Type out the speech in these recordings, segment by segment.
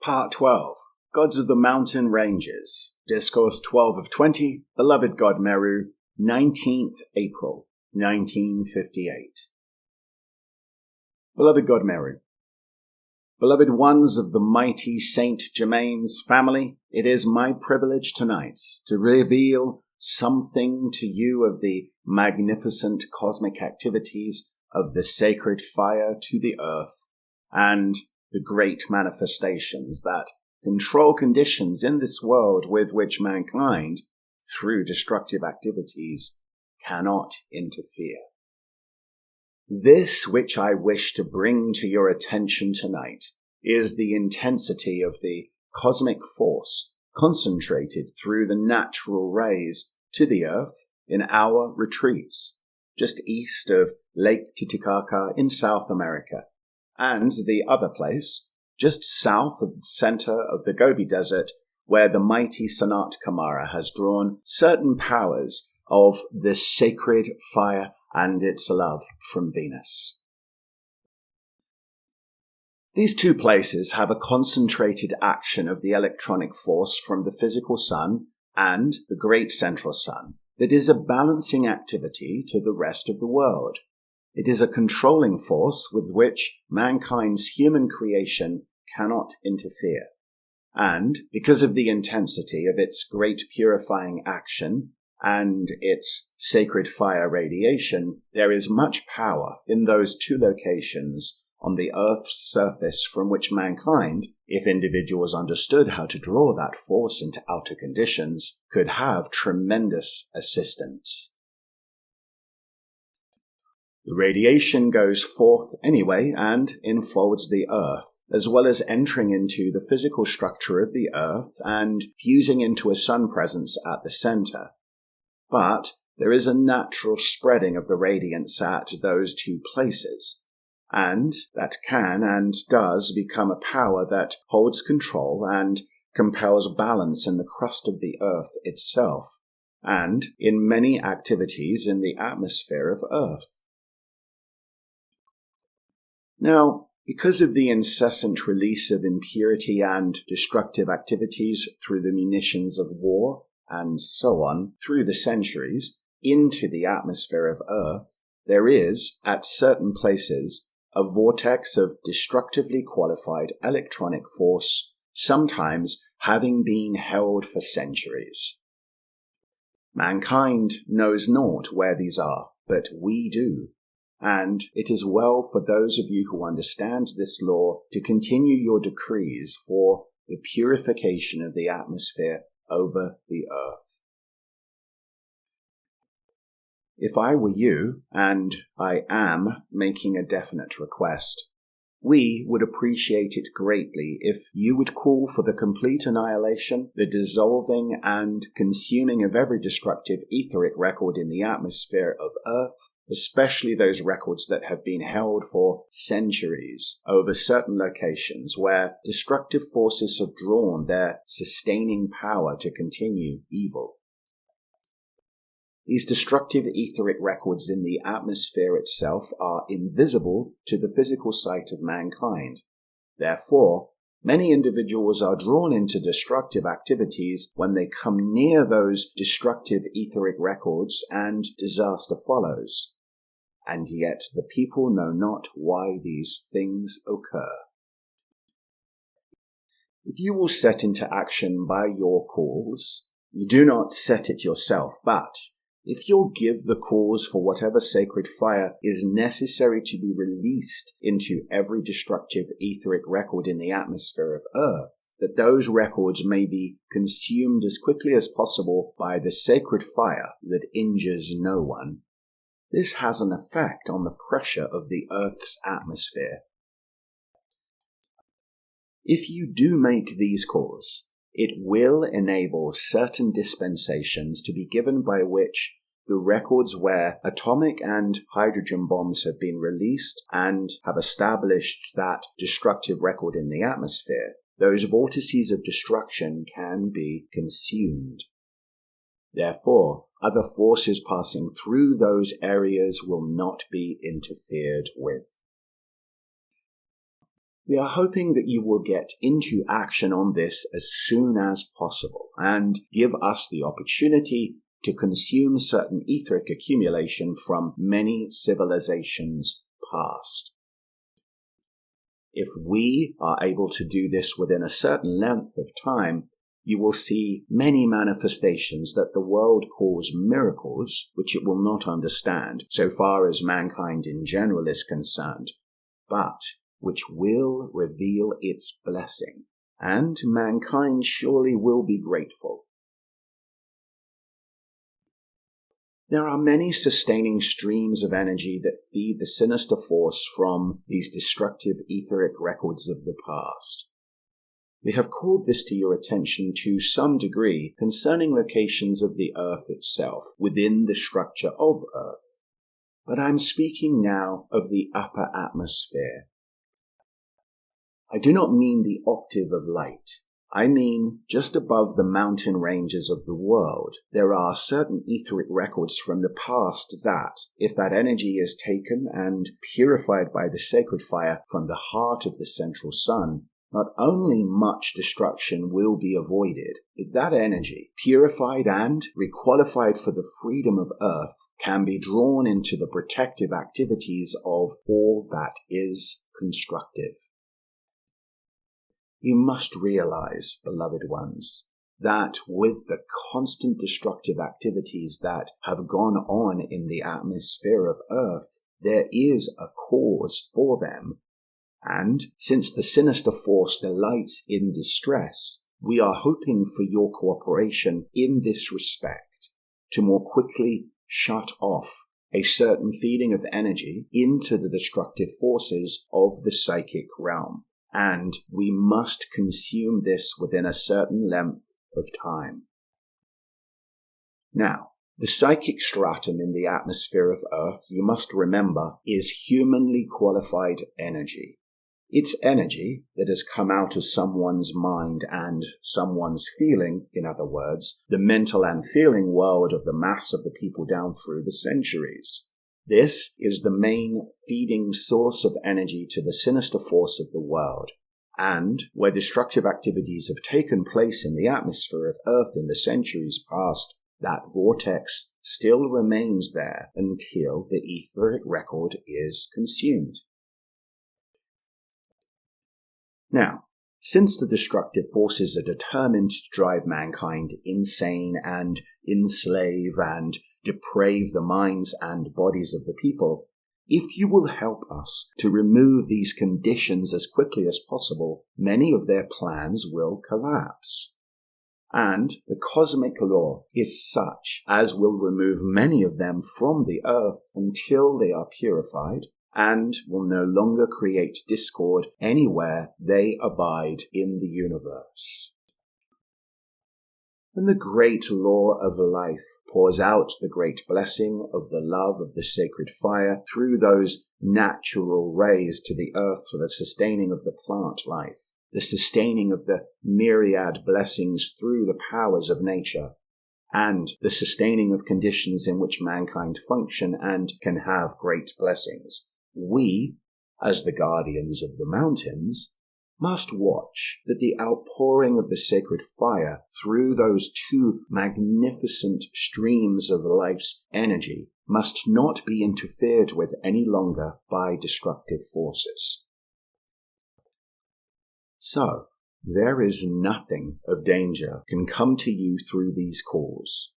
Part 12. Gods of the Mountain Ranges. Discourse 12 of 20. Beloved God Meru. 19th April, 1958. Beloved God Meru. Beloved ones of the mighty Saint Germain's family, it is my privilege tonight to reveal something to you of the magnificent cosmic activities of the sacred fire to the earth and the great manifestations that control conditions in this world with which mankind, through destructive activities, cannot interfere. This which I wish to bring to your attention tonight is the intensity of the cosmic force concentrated through the natural rays to the earth in our retreats, just east of Lake Titicaca in South America, and the other place, just south of the center of the Gobi Desert, where the mighty Sanat Kumara has drawn certain powers of the sacred fire and its love from Venus. These two places have a concentrated action of the electronic force from the physical sun and the great central sun that is a balancing activity to the rest of the world. It is a controlling force with which mankind's human creation cannot interfere. And because of the intensity of its great purifying action and its sacred fire radiation, there is much power in those two locations on the Earth's surface from which mankind, if individuals understood how to draw that force into outer conditions, could have tremendous assistance. The radiation goes forth anyway and enfolds the Earth, as well as entering into the physical structure of the Earth and fusing into a sun presence at the center. But there is a natural spreading of the radiance at those two places, and that can and does become a power that holds control and compels balance in the crust of the Earth itself, and in many activities in the atmosphere of Earth. Now, because of the incessant release of impurity and destructive activities through the munitions of war, and so on, through the centuries, into the atmosphere of Earth, there is, at certain places, a vortex of destructively qualified electronic force, sometimes having been held for centuries. Mankind knows naught where these are, but we do. And it is well for those of you who understand this law to continue your decrees for the purification of the atmosphere over the earth. If I were you, and I am making a definite request, we would appreciate it greatly if you would call for the complete annihilation, the dissolving and consuming of every destructive etheric record in the atmosphere of Earth, especially those records that have been held for centuries over certain locations where destructive forces have drawn their sustaining power to continue evil. These destructive etheric records in the atmosphere itself are invisible to the physical sight of mankind. Therefore, many individuals are drawn into destructive activities when they come near those destructive etheric records and disaster follows. And yet the people know not why these things occur. If you will set into action by your calls, you do not set it yourself, but if you'll give the cause for whatever sacred fire is necessary to be released into every destructive etheric record in the atmosphere of Earth, that those records may be consumed as quickly as possible by the sacred fire that injures no one, this has an effect on the pressure of the Earth's atmosphere. If you do make these calls, it will enable certain dispensations to be given by which the records where atomic and hydrogen bombs have been released and have established that destructive record in the atmosphere, those vortices of destruction can be consumed. Therefore, other forces passing through those areas will not be interfered with. We are hoping that you will get into action on this as soon as possible and give us the opportunity to consume certain etheric accumulation from many civilizations past. If we are able to do this within a certain length of time, you will see many manifestations that the world calls miracles, which it will not understand so far as mankind in general is concerned, but which will reveal its blessing, and mankind surely will be grateful. There are many sustaining streams of energy that feed the sinister force from these destructive etheric records of the past. We have called this to your attention to some degree concerning locations of the Earth itself within the structure of Earth, but I'm speaking now of the upper atmosphere. I do not mean the octave of light. I mean just above the mountain ranges of the world. There are certain etheric records from the past that, if that energy is taken and purified by the sacred fire from the heart of the central sun, not only much destruction will be avoided, but that energy, purified and requalified for the freedom of Earth, can be drawn into the protective activities of all that is constructive. You must realize, beloved ones, that with the constant destructive activities that have gone on in the atmosphere of Earth, there is a cause for them. And since the sinister force delights in distress, we are hoping for your cooperation in this respect to more quickly shut off a certain feeding of energy into the destructive forces of the psychic realm. And we must consume this within a certain length of time. Now, the psychic stratum in the atmosphere of Earth, you must remember, is humanly qualified energy. It's energy that has come out of someone's mind and someone's feeling, in other words, the mental and feeling world of the mass of the people down through the centuries. This is the main feeding source of energy to the sinister force of the world, and where destructive activities have taken place in the atmosphere of Earth in the centuries past, that vortex still remains there until the etheric record is consumed. Now, since the destructive forces are determined to drive mankind insane and enslave and deprave the minds and bodies of the people, if you will help us to remove these conditions as quickly as possible, many of their plans will collapse. And the cosmic law is such as will remove many of them from the earth until they are purified, and will no longer create discord anywhere they abide in the universe. When the great law of life pours out the great blessing of the love of the sacred fire through those natural rays to the earth for the sustaining of the plant life, the sustaining of the myriad blessings through the powers of nature, and the sustaining of conditions in which mankind function and can have great blessings, we, as the guardians of the mountains, must watch that the outpouring of the sacred fire through those two magnificent streams of life's energy must not be interfered with any longer by destructive forces. So, there is nothing of danger can come to you through these calls.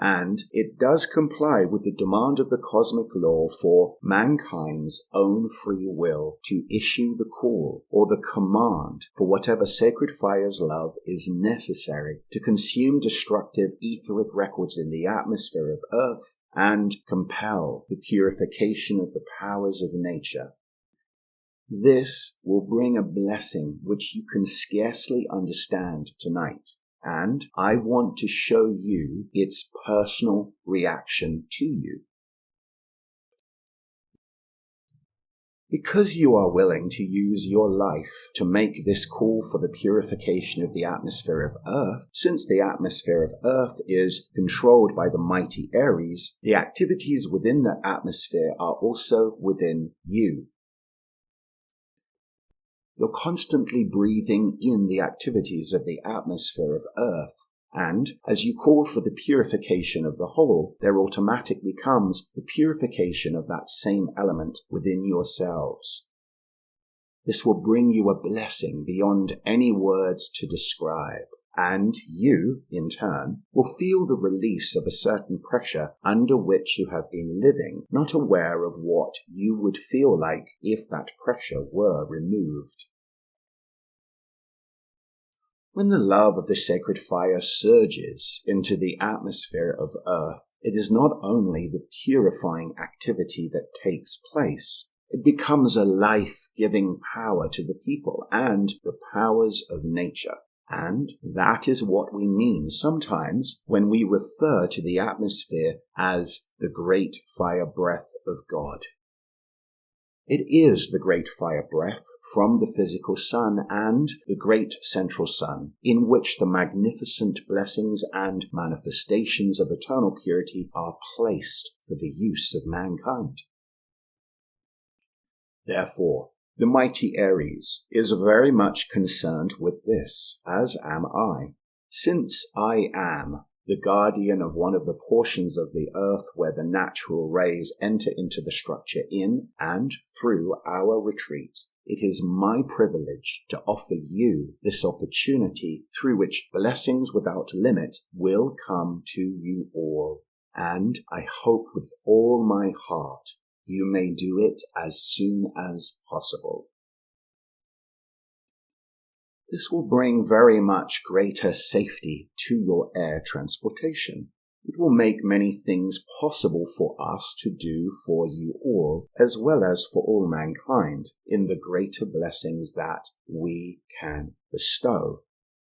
And it does comply with the demand of the cosmic law for mankind's own free will to issue the call or the command for whatever sacred fire's love is necessary to consume destructive etheric records in the atmosphere of Earth and compel the purification of the powers of nature. This will bring a blessing which you can scarcely understand tonight. And I want to show you its personal reaction to you. Because you are willing to use your life to make this call for the purification of the atmosphere of Earth, since the atmosphere of Earth is controlled by the mighty Aries, the activities within that atmosphere are also within you. you're constantly breathing in the activities of the atmosphere of Earth. And as you call for the purification of the whole, there automatically comes the purification of that same element within yourselves. This will bring you a blessing beyond any words to describe, and you, in turn, will feel the release of a certain pressure under which you have been living, not aware of what you would feel like if that pressure were removed. When the love of the sacred fire surges into the atmosphere of Earth, it is not only the purifying activity that takes place, it becomes a life-giving power to the people and the powers of nature. And that is what we mean sometimes when we refer to the atmosphere as the great fire breath of God. It is the great fire breath from the physical sun and the great central sun, in which the magnificent blessings and manifestations of eternal purity are placed for the use of mankind. Therefore, the mighty Aries is very much concerned with this, as am I, since I am the guardian of one of the portions of the earth where the natural rays enter into the structure in and through our retreat. It is my privilege to offer you this opportunity through which blessings without limit will come to you all, and I hope with all my heart you may do it as soon as possible. This will bring very much greater safety to your air transportation. It will make many things possible for us to do for you all, as well as for all mankind, in the greater blessings that we can bestow,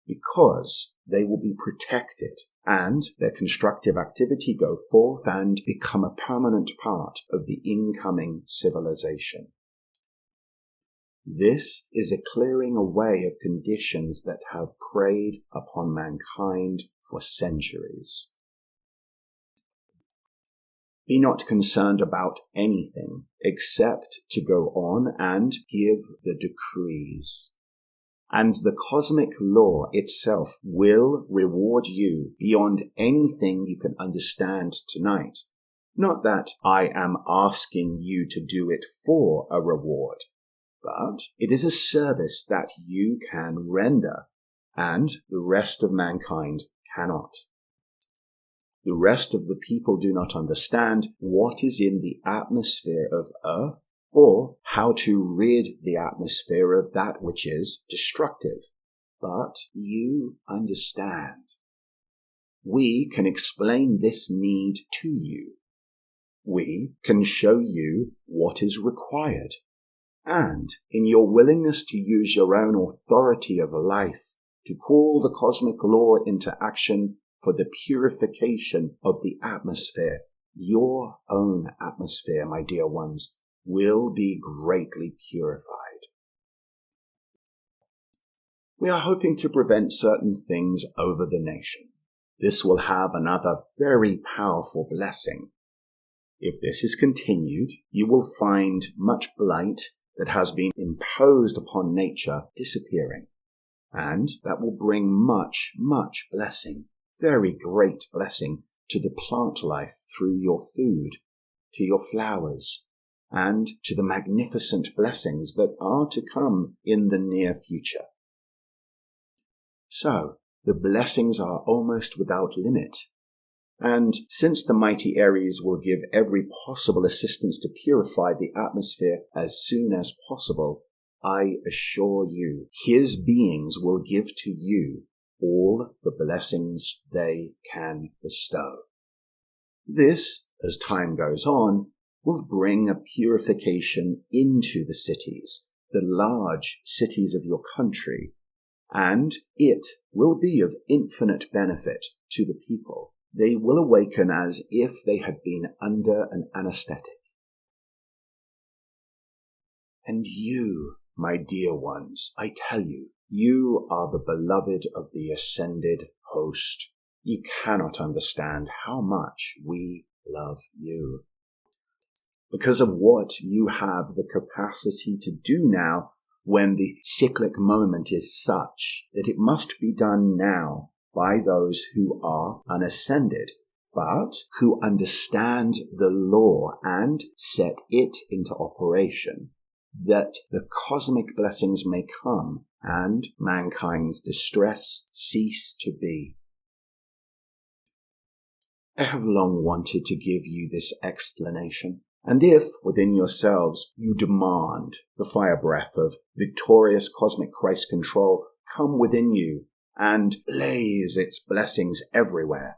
because they will be protected and their constructive activity go forth and become a permanent part of the incoming civilization. This is a clearing away of conditions that have preyed upon mankind for centuries. Be not concerned about anything except to go on and give the decrees. And the cosmic law itself will reward you beyond anything you can understand tonight. Not that I am asking you to do it for a reward, but it is a service that you can render, and the rest of mankind cannot. The rest of the people do not understand what is in the atmosphere of Earth, or how to rid the atmosphere of that which is destructive. But you understand. We can explain this need to you. We can show you what is required. And in your willingness to use your own authority of life to call the cosmic law into action for the purification of the atmosphere, your own atmosphere, my dear ones, will be greatly purified. We are hoping to prevent certain things over the nation. This will have another very powerful blessing. If this is continued, you will find much blight that has been imposed upon nature disappearing, and that will bring much, much blessing, very great blessing to the plant life through your food, to your flowers, and to the magnificent blessings that are to come in the near future. So, the blessings are almost without limit. And since the mighty Aries will give every possible assistance to purify the atmosphere as soon as possible, I assure you, his beings will give to you all the blessings they can bestow. This, as time goes on, will bring a purification into the cities, the large cities of your country, and it will be of infinite benefit to the people. They will awaken as if they had been under an anesthetic. And you, my dear ones, I tell you, you are the beloved of the ascended host. You cannot understand how much we love you. Because of what you have the capacity to do now, when the cyclic moment is such that it must be done now by those who are unascended, but who understand the law and set it into operation, that the cosmic blessings may come and mankind's distress cease to be. I have long wanted to give you this explanation, and if, within yourselves, you demand the fire breath of victorious cosmic Christ control come within you and blaze its blessings everywhere,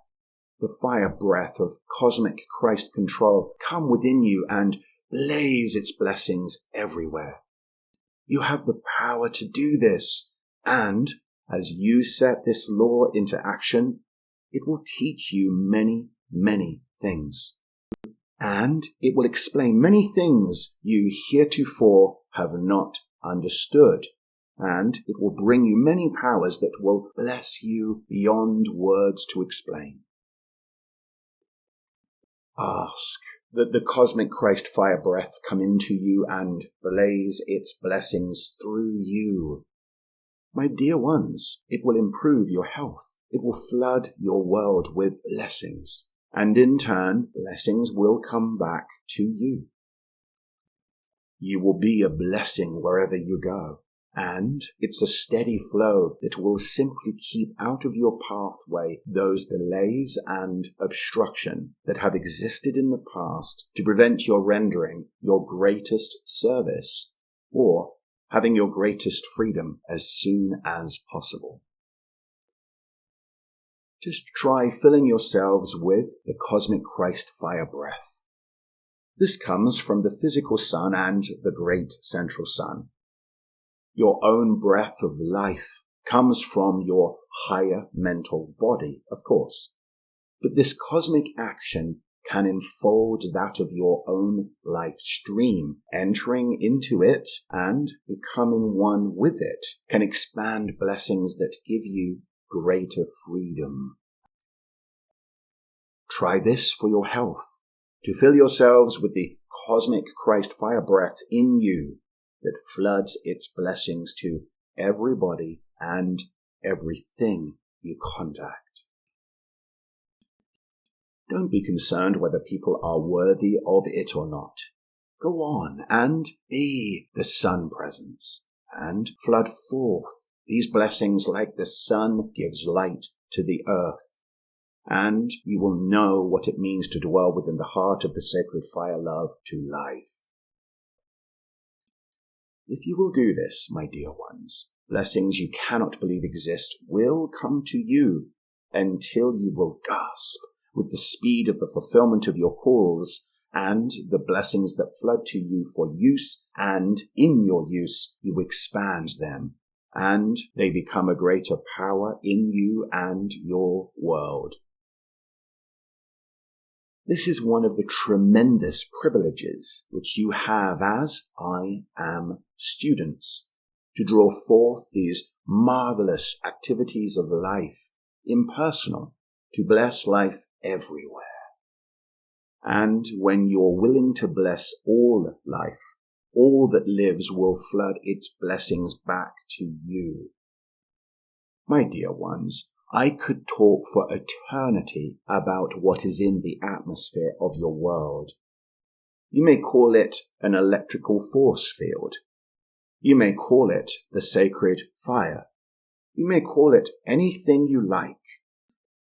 the fire breath of cosmic Christ control come within you and blaze its blessings everywhere. You have the power to do this, and as you set this law into action, it will teach you many, many things. And it will explain many things you heretofore have not understood. And it will bring you many powers that will bless you beyond words to explain. Ask that the cosmic Christ fire breath come into you and blaze its blessings through you. My dear ones, it will improve your health. It will flood your world with blessings, and in turn, blessings will come back to you. You will be a blessing wherever you go, and it's a steady flow that will simply keep out of your pathway those delays and obstruction that have existed in the past to prevent your rendering your greatest service or having your greatest freedom as soon as possible. Just try filling yourselves with the cosmic Christ fire breath. This comes from the physical sun and the great central sun. Your own breath of life comes from your higher mental body, of course. But this cosmic action can enfold that of your own life stream. Entering into it and becoming one with it can expand blessings that give you greater freedom. Try this for your health, to fill yourselves with the cosmic Christ fire breath in you that floods its blessings to everybody and everything you contact. Don't be concerned whether people are worthy of it or not. Go on and be the sun presence and flood forth these blessings like the sun gives light to the earth. And you will know what it means to dwell within the heart of the sacred fire love to life. If you will do this, my dear ones, blessings you cannot believe exist will come to you until you will gasp with the speed of the fulfillment of your calls and the blessings that flood to you for use, and in your use you expand them, and they become a greater power in you and your world. This is one of the tremendous privileges which you have as I am students, to draw forth these marvelous activities of life, impersonal, to bless life everywhere. And when you're willing to bless all life, all that lives will flood its blessings back to you. My dear ones, I could talk for eternity about what is in the atmosphere of your world. You may call it an electrical force field. You may call it the sacred fire. You may call it anything you like.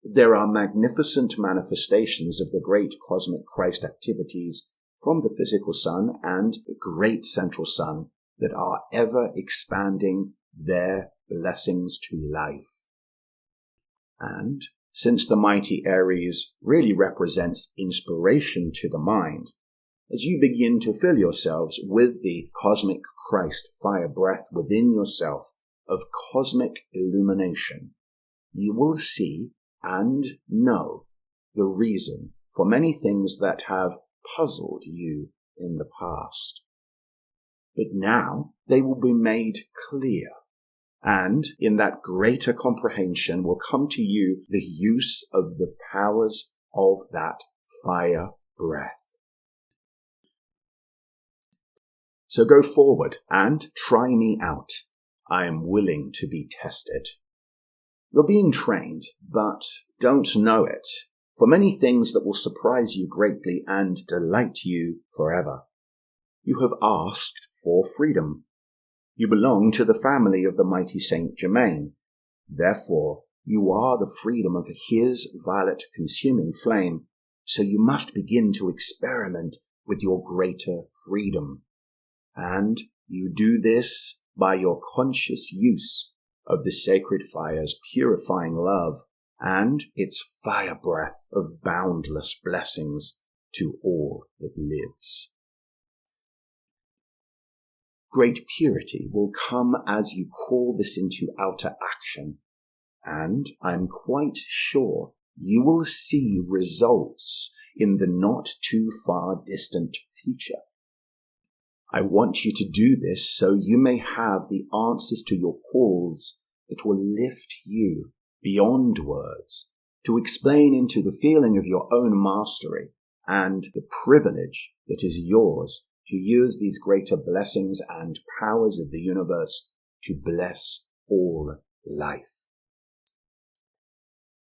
There are magnificent manifestations of the great cosmic Christ activities from the physical sun and the great central sun that are ever expanding their blessings to life. And since the mighty Aries really represents inspiration to the mind, as you begin to fill yourselves with the cosmic Christ fire breath within yourself of cosmic illumination, you will see and know the reason for many things that have puzzled you in the past. But now they will be made clear. And in that greater comprehension will come to you the use of the powers of that fire breath. So go forward and try me out. I am willing to be tested. You're being trained, but don't know it, for many things that will surprise you greatly and delight you forever. You have asked for freedom. You belong to the family of the mighty Saint Germain. Therefore, you are the freedom of his violet consuming flame, so you must begin to experiment with your greater freedom. And you do this by your conscious use of the sacred fire's purifying love and its fire breath of boundless blessings to all that lives. Great purity will come as you call this into outer action, and I'm quite sure you will see results in the not too far distant future. I want you to do this so you may have the answers to your calls that will lift you beyond words, to explain into the feeling of your own mastery and the privilege that is yours to use these greater blessings and powers of the universe to bless all life.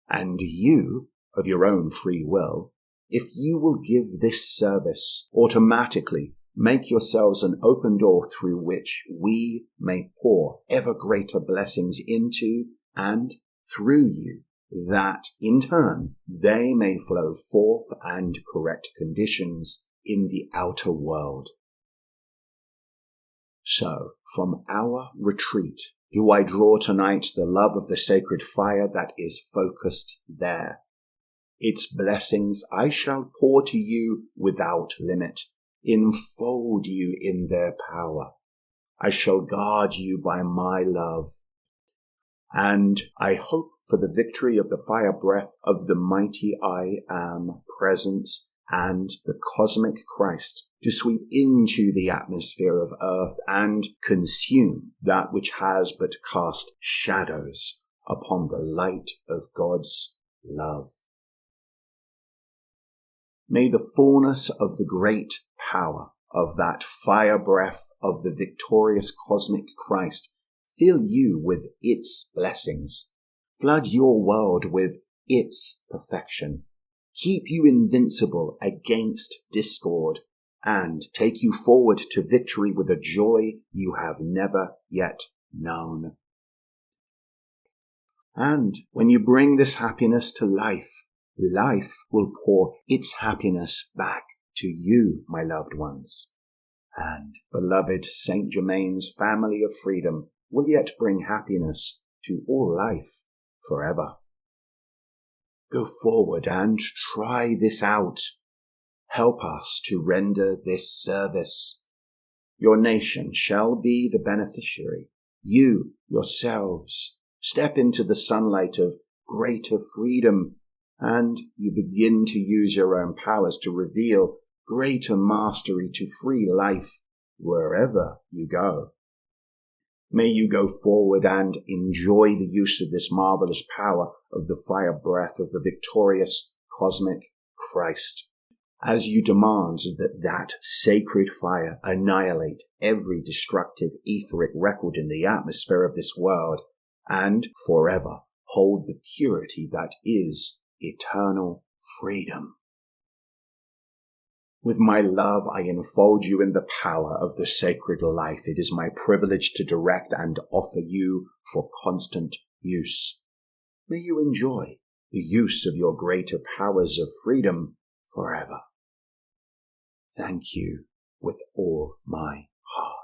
And you, of your own free will, if you will give this service, automatically make yourselves an open door through which we may pour ever greater blessings into and through you, that in turn they may flow forth and correct conditions in the outer world. So, from our retreat, do I draw tonight the love of the sacred fire that is focused there. Its blessings I shall pour to you without limit, enfold you in their power. I shall guard you by my love. And I hope for the victory of the fire breath of the mighty I Am present and the cosmic Christ to sweep into the atmosphere of earth and consume that which has but cast shadows upon the light of God's love. May the fullness of the great power of that fire breath of the victorious cosmic Christ fill you with its blessings, flood your world with its perfection, keep you invincible against discord, and take you forward to victory with a joy you have never yet known. And when you bring this happiness to life, life will pour its happiness back to you, my loved ones. And beloved Saint Germain's family of freedom will yet bring happiness to all life forever. Go forward and try this out. Help us to render this service. Your nation shall be the beneficiary. You, yourselves, step into the sunlight of greater freedom, and you begin to use your own powers to reveal greater mastery to free life wherever you go. May you go forward and enjoy the use of this marvelous power of the fire breath of the victorious cosmic Christ, as you demand that sacred fire annihilate every destructive etheric record in the atmosphere of this world and forever hold the purity that is eternal freedom. With my love, I enfold you in the power of the sacred life it is my privilege to direct and offer you for constant use. May you enjoy the use of your greater powers of freedom forever. Thank you with all my heart.